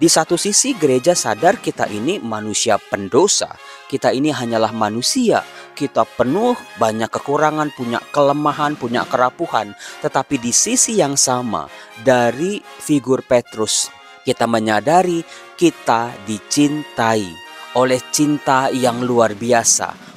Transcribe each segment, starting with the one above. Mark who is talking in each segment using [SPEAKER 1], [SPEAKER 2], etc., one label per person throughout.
[SPEAKER 1] Di satu sisi gereja sadar kita ini manusia pendosa, kita ini hanyalah manusia, kita penuh banyak kekurangan, punya kelemahan, punya kerapuhan. Tetapi di sisi yang sama dari figur Petrus, kita menyadari kita dicintai oleh cinta yang luar biasa.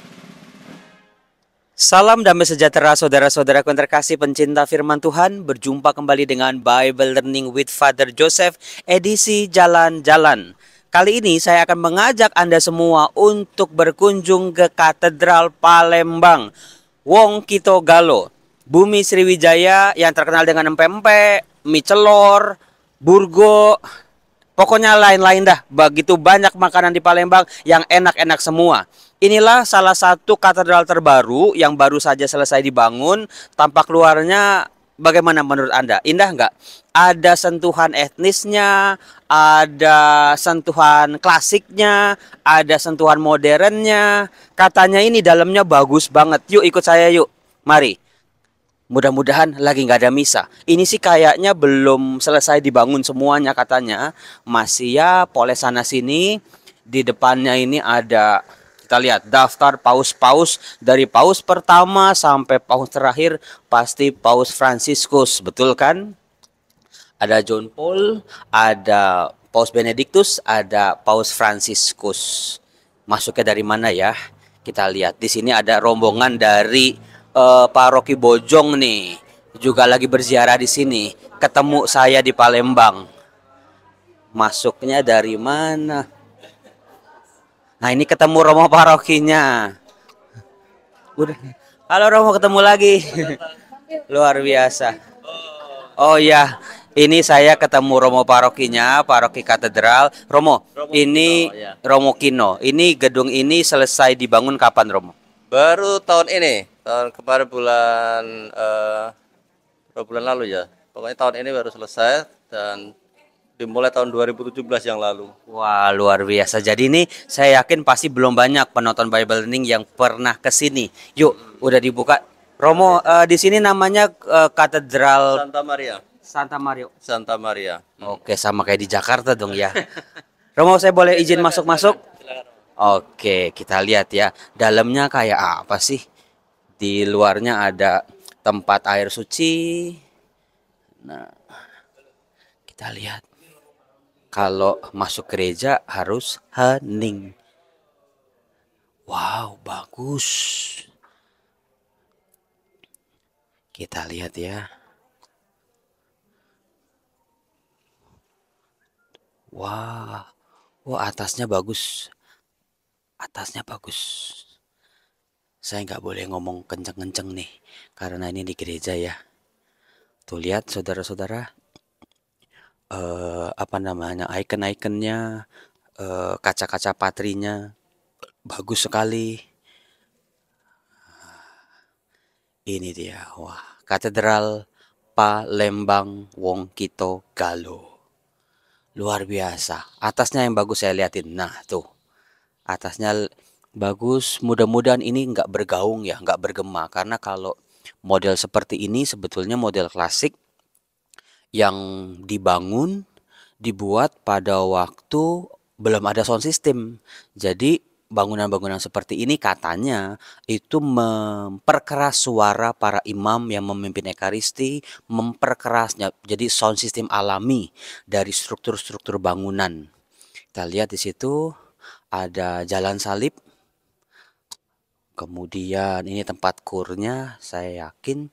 [SPEAKER 1] Salam damai sejahtera saudara-saudaraku yang terkasih pencinta firman Tuhan. Berjumpa kembali dengan Bible Learning with Father Joseph edisi Jalan-Jalan. Kali ini saya akan mengajak Anda semua untuk berkunjung ke Katedral Palembang, Wong Kito Galo, Bumi Sriwijaya yang terkenal dengan empek-empek, mie celor, burgo, pokoknya lain-lain dah. Begitu banyak makanan di Palembang yang enak-enak semua. Inilah salah satu katedral terbaru yang baru saja selesai dibangun. Tampak luarnya bagaimana menurut Anda? Indah nggak? Ada sentuhan etnisnya, ada sentuhan klasiknya, ada sentuhan modernnya. Katanya ini dalamnya bagus banget. Yuk ikut saya yuk. Mari. Mudah-mudahan lagi nggak ada misa. Ini sih kayaknya belum selesai dibangun semuanya katanya. Masih ya poles sana sini. Di depannya ini ada, kita lihat daftar paus-paus dari paus pertama sampai paus terakhir pasti Paus Fransiskus, betul kan? Ada John Paul, ada Paus Benedictus, ada Paus Fransiskus. Masuknya dari mana ya? Kita lihat di sini ada rombongan dari Paroki Bojong nih. Juga lagi berziarah di sini. Ketemu saya di Palembang. Masuknya dari mana? Nah, ini ketemu Romo parokinya. Udah. Halo Romo, ketemu lagi. Luar biasa. Oh ya, ini saya ketemu Romo parokinya, paroki katedral. Romo, ini
[SPEAKER 2] Kino, ya.
[SPEAKER 1] Romo Kino. Ini gedung ini selesai dibangun kapan, Romo?
[SPEAKER 2] Baru tahun ini, tahun kemarin bulan lalu ya. Pokoknya tahun ini baru selesai dan dimulai tahun 2017 yang lalu.
[SPEAKER 1] Wah, luar biasa. Jadi ini saya yakin pasti belum banyak penonton Bible Learning yang pernah ke sini. Yuk, udah dibuka. Romo, di sini namanya Katedral
[SPEAKER 2] Santa Maria.
[SPEAKER 1] Santa Maria.
[SPEAKER 2] Santa Maria.
[SPEAKER 1] Oke, sama kayak di Jakarta dong ya. Romo, saya boleh izin masuk-masuk? Oke, kita lihat ya. Dalamnya kayak apa sih? Di luarnya ada tempat air suci. Nah, kita lihat. Kalau masuk gereja harus hening. Wow, bagus. Kita lihat ya. Wah, wah atasnya bagus. Atasnya bagus. Saya nggak boleh ngomong kenceng-kenceng nih, karena ini di gereja ya. Tuh lihat saudara-saudara, apa namanya, icon-iconnya, kaca-kaca patrinya, bagus sekali. Ini dia, wah, Katedral Palembang Wong Kito Galo. Luar biasa. Atasnya yang bagus saya liatin. Nah tuh, atasnya bagus. Mudah-mudahan ini nggak bergaung ya, nggak bergema. Karena kalau model seperti ini sebetulnya model klasik yang dibuat pada waktu belum ada sound system. Jadi bangunan-bangunan seperti ini katanya itu memperkeras suara para imam yang memimpin ekaristi, memperkerasnya. Jadi sound system alami dari struktur-struktur bangunan. Kita lihat di situ ada jalan salib. Kemudian ini tempat kurnya, saya yakin.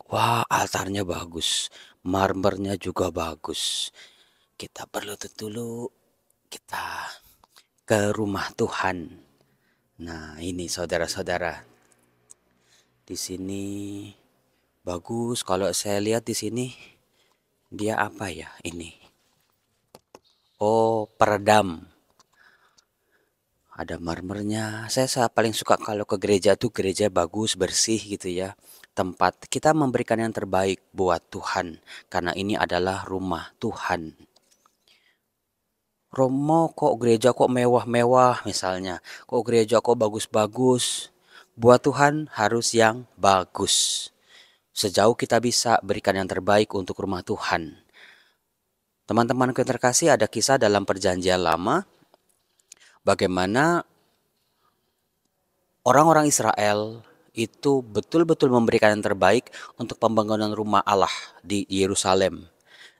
[SPEAKER 1] Wah, altarnya bagus. Marmernya juga bagus. Kita berlutut dulu. Kita ke rumah Tuhan. Nah, ini saudara-saudara. Di sini bagus. Kalau saya lihat di sini dia apa ya ini? Oh, peredam. Ada marmernya. Saya paling suka kalau ke gereja tuh gereja bagus, bersih gitu ya. Tempat kita memberikan yang terbaik buat Tuhan. Karena ini adalah rumah Tuhan. Romo kok gereja kok mewah-mewah misalnya. Kok gereja kok bagus-bagus. Buat Tuhan harus yang bagus. Sejauh kita bisa berikan yang terbaik untuk rumah Tuhan. Teman-temanku yang terkasih, ada kisah dalam Perjanjian Lama bagaimana orang-orang Israel itu betul-betul memberikan yang terbaik untuk pembangunan rumah Allah di Yerusalem.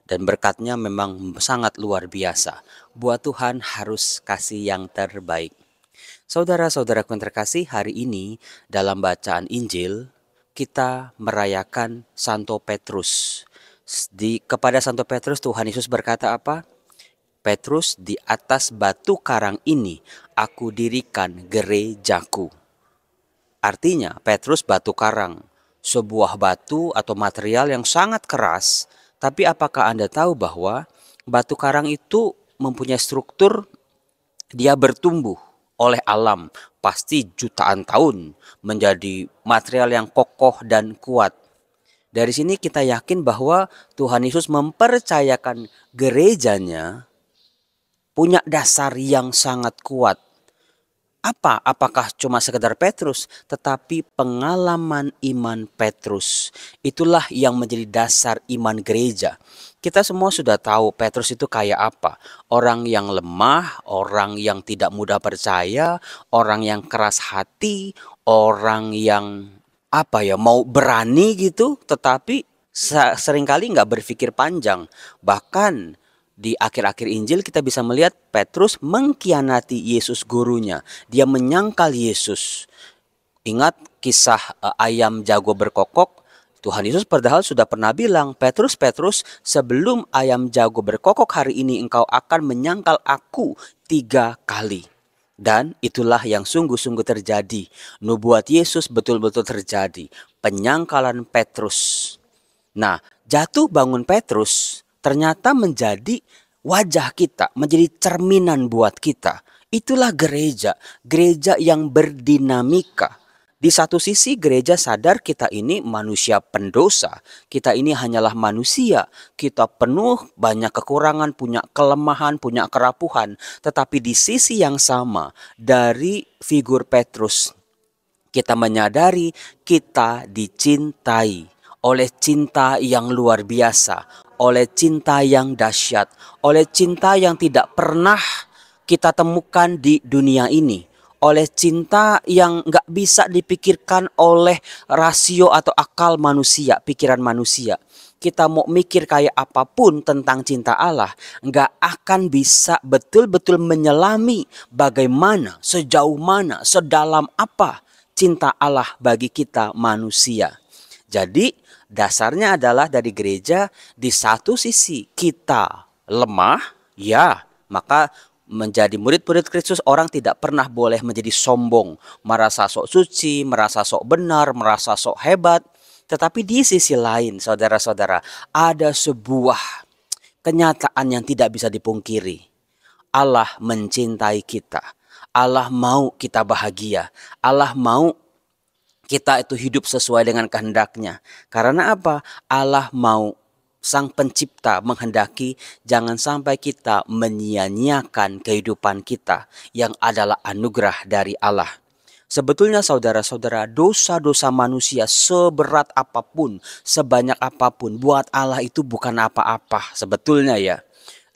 [SPEAKER 1] Dan berkatnya memang sangat luar biasa. Buat Tuhan harus kasih yang terbaik. Saudara-saudaraku yang terkasih, hari ini dalam bacaan Injil kita merayakan Santo Petrus. Kepada Santo Petrus Tuhan Yesus berkata apa? Petrus, di atas batu karang ini aku dirikan gerejaku. Artinya Petrus batu karang, sebuah batu atau material yang sangat keras. Tapi apakah Anda tahu bahwa batu karang itu mempunyai struktur, dia bertumbuh oleh alam pasti jutaan tahun menjadi material yang kokoh dan kuat. Dari sini kita yakin bahwa Tuhan Yesus mempercayakan gerejanya punya dasar yang sangat kuat. Apakah cuma sekedar Petrus? Tetapi pengalaman iman Petrus. Itulah yang menjadi dasar iman gereja. Kita semua sudah tahu Petrus itu kayak apa. Orang yang lemah, orang yang tidak mudah percaya, orang yang keras hati, orang yang mau berani gitu, tetapi seringkali nggak berpikir panjang. Bahkan di akhir-akhir Injil kita bisa melihat Petrus mengkhianati Yesus gurunya. Dia menyangkal Yesus. Ingat kisah ayam jago berkokok. Tuhan Yesus padahal sudah pernah bilang, Petrus, Petrus, sebelum ayam jago berkokok hari ini engkau akan menyangkal aku 3 kali. Dan itulah yang sungguh-sungguh terjadi. Nubuat Yesus betul-betul terjadi. Penyangkalan Petrus. Nah, jatuh bangun Petrus ternyata menjadi wajah kita, menjadi cerminan buat kita. Itulah gereja, gereja yang berdinamika. Di satu sisi gereja sadar kita ini manusia pendosa, kita ini hanyalah manusia, kita penuh banyak kekurangan, punya kelemahan, punya kerapuhan. Tetapi di sisi yang sama dari figur Petrus, kita menyadari kita dicintai oleh cinta yang luar biasa, oleh cinta yang dahsyat, oleh cinta yang tidak pernah kita temukan di dunia ini, oleh cinta yang gak bisa dipikirkan oleh rasio atau akal manusia, pikiran manusia. Kita mau mikir kayak apapun tentang cinta Allah, gak akan bisa betul-betul menyelami bagaimana, sejauh mana, sedalam apa cinta Allah bagi kita manusia. Jadi dasarnya adalah dari gereja, di satu sisi kita lemah, ya, maka menjadi murid-murid Kristus orang tidak pernah boleh menjadi sombong, merasa sok suci, merasa sok benar, merasa sok hebat. Tetapi di sisi lain, saudara-saudara, ada sebuah kenyataan yang tidak bisa dipungkiri. Allah mencintai kita. Allah mau kita bahagia. Allah mau kita itu hidup sesuai dengan kehendaknya. Karena apa? Allah mau, Sang Pencipta menghendaki jangan sampai kita menyia-nyiakan kehidupan kita yang adalah anugerah dari Allah. Sebetulnya saudara-saudara, dosa-dosa manusia seberat apapun, sebanyak apapun, buat Allah itu bukan apa-apa. Sebetulnya ya,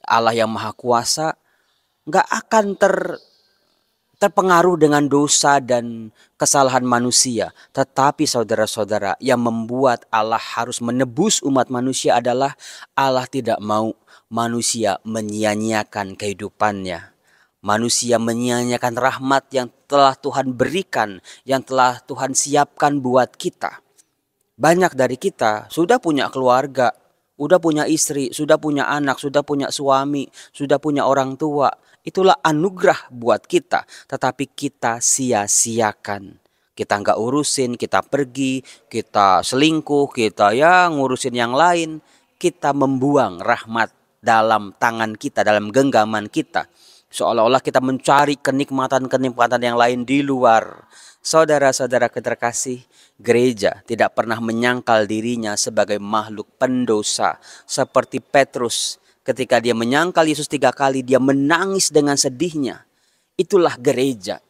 [SPEAKER 1] Allah yang Maha Kuasa gak akan terpengaruh dengan dosa dan kesalahan manusia. Tetapi saudara-saudara, yang membuat Allah harus menebus umat manusia adalah Allah tidak mau manusia menyia-nyiakan kehidupannya. Manusia menyia-nyiakan rahmat yang telah Tuhan berikan, yang telah Tuhan siapkan buat kita. Banyak dari kita sudah punya keluarga, sudah punya istri, sudah punya anak, sudah punya suami, sudah punya orang tua. Itulah anugerah buat kita, tetapi kita sia-siakan. Kita nggak urusin, kita pergi, kita selingkuh, kita ngurusin yang lain. Kita membuang rahmat dalam tangan kita, dalam genggaman kita. Seolah-olah kita mencari kenikmatan-kenikmatan yang lain di luar. Saudara-saudara terkasih, gereja tidak pernah menyangkal dirinya sebagai makhluk pendosa. Seperti Petrus, ketika dia menyangkal Yesus 3 kali, dia menangis dengan sedihnya. Itulah gereja.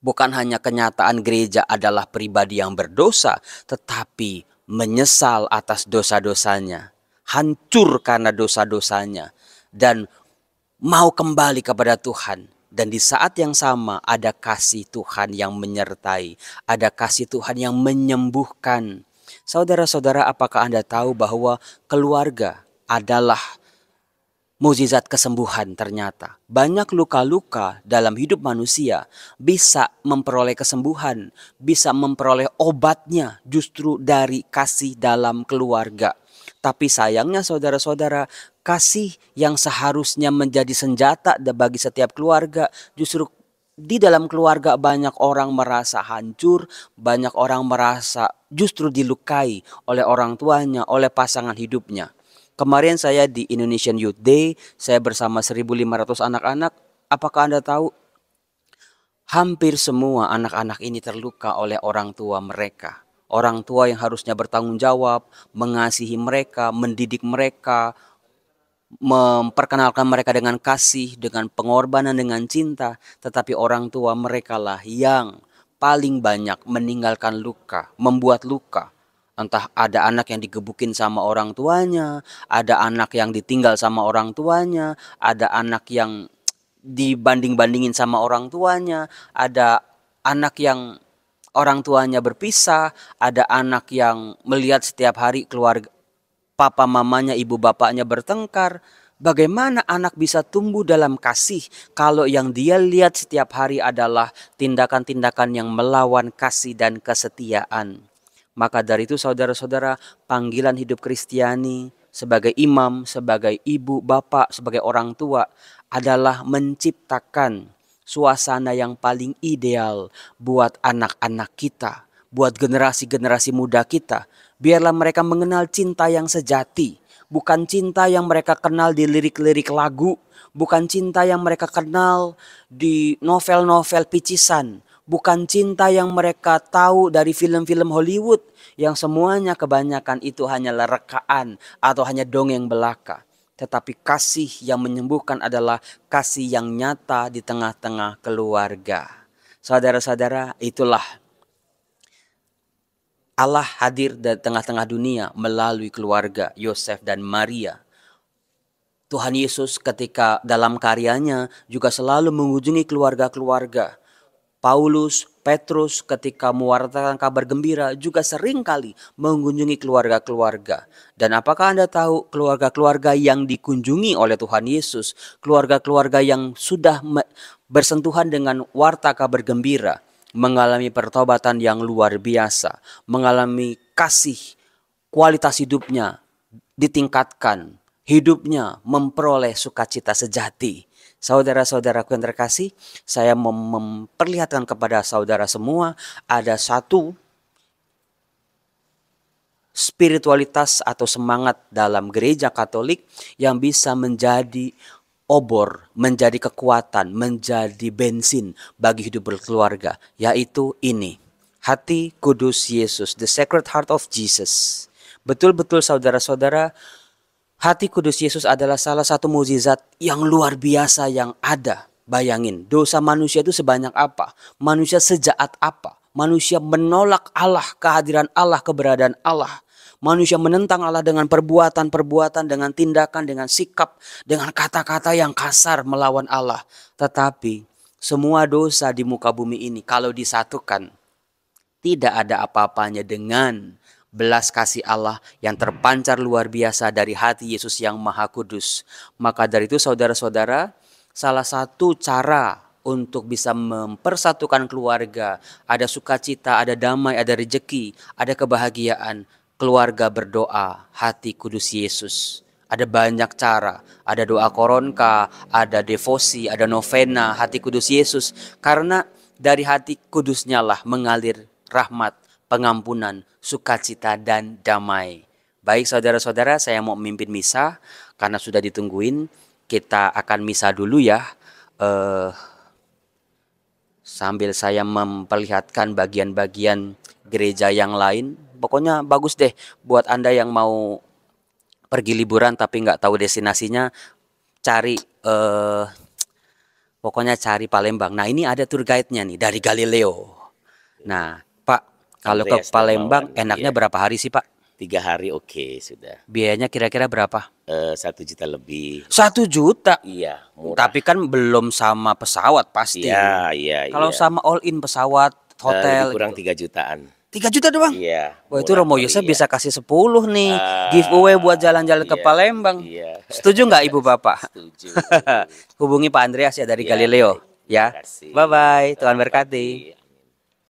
[SPEAKER 1] Bukan hanya kenyataan gereja adalah pribadi yang berdosa, tetapi menyesal atas dosa-dosanya. hancur karena dosa-dosanya, dan mau kembali kepada Tuhan. Dan di saat yang sama ada kasih Tuhan yang menyertai, ada kasih Tuhan yang menyembuhkan. Saudara-saudara, apakah Anda tahu bahwa keluarga adalah mukjizat kesembuhan? Ternyata banyak luka-luka dalam hidup manusia bisa memperoleh kesembuhan, bisa memperoleh obatnya justru dari kasih dalam keluarga. Tapi sayangnya saudara-saudara, kasih yang seharusnya menjadi senjata bagi setiap keluarga, justru di dalam keluarga banyak orang merasa hancur, banyak orang merasa justru dilukai oleh orang tuanya, oleh pasangan hidupnya. Kemarin saya di Indonesian Youth Day, saya bersama 1.500 anak-anak. Apakah Anda tahu? Hampir semua anak-anak ini terluka oleh orang tua mereka. Orang tua yang harusnya bertanggung jawab, mengasihi mereka, mendidik mereka, memperkenalkan mereka dengan kasih, dengan pengorbanan, dengan cinta. Tetapi orang tua mereka lah yang paling banyak meninggalkan luka, membuat luka. Entah ada anak yang digebukin sama orang tuanya, ada anak yang ditinggal sama orang tuanya, ada anak yang dibanding-bandingin sama orang tuanya, ada anak yang orang tuanya berpisah, ada anak yang melihat setiap hari keluarga papa mamanya, ibu bapaknya bertengkar. Bagaimana anak bisa tumbuh dalam kasih kalau yang dia lihat setiap hari adalah tindakan-tindakan yang melawan kasih dan kesetiaan? Maka dari itu saudara-saudara, panggilan hidup Kristiani sebagai imam, sebagai ibu, bapak, sebagai orang tua adalah menciptakan suasana yang paling ideal buat anak-anak kita, buat generasi-generasi muda kita. Biarlah mereka mengenal cinta yang sejati, bukan cinta yang mereka kenal di lirik-lirik lagu, bukan cinta yang mereka kenal di novel-novel picisan, bukan cinta yang mereka tahu dari film-film Hollywood yang semuanya kebanyakan itu hanyalah rekaan atau hanya dongeng belaka. Tetapi kasih yang menyembuhkan adalah kasih yang nyata di tengah-tengah keluarga. Saudara-saudara, itulah Allah hadir di tengah-tengah dunia melalui keluarga Yosef dan Maria. Tuhan Yesus ketika dalam karyanya juga selalu mengunjungi keluarga-keluarga. Paulus, Petrus ketika mewartakan kabar gembira juga sering kali mengunjungi keluarga-keluarga. Dan apakah Anda tahu keluarga-keluarga yang dikunjungi oleh Tuhan Yesus, keluarga-keluarga yang sudah bersentuhan dengan warta kabar gembira, mengalami pertobatan yang luar biasa, mengalami kasih, kualitas hidupnya ditingkatkan, hidupnya memperoleh sukacita sejati. Saudara-saudaraku yang terkasih, saya memperlihatkan kepada saudara semua ada satu spiritualitas atau semangat dalam gereja Katolik yang bisa menjadi obor, menjadi kekuatan, menjadi bensin bagi hidup berkeluarga, yaitu ini. Hati Kudus Yesus, the Sacred Heart of Jesus. Betul-betul saudara-saudara, hati kudus Yesus adalah salah satu mukjizat yang luar biasa yang ada. Bayangin, dosa manusia itu sebanyak apa? Manusia sejahat apa? Manusia menolak Allah, kehadiran Allah, keberadaan Allah. Manusia menentang Allah dengan perbuatan-perbuatan, dengan tindakan, dengan sikap, dengan kata-kata yang kasar melawan Allah. Tetapi semua dosa di muka bumi ini kalau disatukan, tidak ada apa-apanya dengan belas kasih Allah yang terpancar luar biasa dari hati Yesus yang Maha Kudus. Maka dari itu saudara-saudara, salah satu cara untuk bisa mempersatukan keluarga, ada sukacita, ada damai, ada rejeki, ada kebahagiaan, keluarga berdoa, hati kudus Yesus. Ada banyak cara, ada doa koronka, ada devosi, ada novena, hati kudus Yesus. Karena dari hati kudusnya lah mengalir rahmat, pengampunan, sukacita, dan damai. Baik saudara-saudara, saya mau memimpin misa karena sudah ditungguin. Kita akan misa dulu ya. Sambil saya memperlihatkan bagian-bagian gereja yang lain. Pokoknya bagus deh buat Anda yang mau pergi liburan tapi nggak tahu destinasinya. Cari pokoknya cari Palembang. Nah ini ada tour guide-nya nih dari Galileo. Nah Pak, kalau ke
[SPEAKER 3] Andreas
[SPEAKER 1] Palembang
[SPEAKER 3] Darmawan,
[SPEAKER 1] enaknya
[SPEAKER 3] iya.
[SPEAKER 1] berapa hari sih Pak?
[SPEAKER 3] 3 hari oke sudah.
[SPEAKER 1] Biayanya kira-kira berapa?
[SPEAKER 3] 1 juta lebih.
[SPEAKER 1] 1 juta.
[SPEAKER 3] Iya, murah.
[SPEAKER 1] Tapi kan belum sama pesawat pasti.
[SPEAKER 3] Iya, iya,
[SPEAKER 1] Kalau
[SPEAKER 3] iya.
[SPEAKER 1] sama all in pesawat, hotel,
[SPEAKER 3] lebih kurang
[SPEAKER 1] gitu.
[SPEAKER 3] 3 jutaan.
[SPEAKER 1] 3 juta doang.
[SPEAKER 3] Iya.
[SPEAKER 1] Wah itu
[SPEAKER 3] murah
[SPEAKER 1] Romo
[SPEAKER 3] kali
[SPEAKER 1] Yosef
[SPEAKER 3] ya.
[SPEAKER 1] bisa kasih 10 nih
[SPEAKER 3] Ah,
[SPEAKER 1] giveaway buat jalan-jalan ke
[SPEAKER 3] iya,
[SPEAKER 1] Palembang.
[SPEAKER 3] Iya.
[SPEAKER 1] Setuju nggak Ibu Bapak?
[SPEAKER 3] Setuju.
[SPEAKER 1] Hubungi Pak Andreas ya dari
[SPEAKER 3] Iya,
[SPEAKER 1] Galileo
[SPEAKER 3] baik.
[SPEAKER 1] ya.
[SPEAKER 3] Terima kasih.
[SPEAKER 1] Bye bye, Tuhan
[SPEAKER 3] Selamat
[SPEAKER 1] berkati.
[SPEAKER 3] pagi.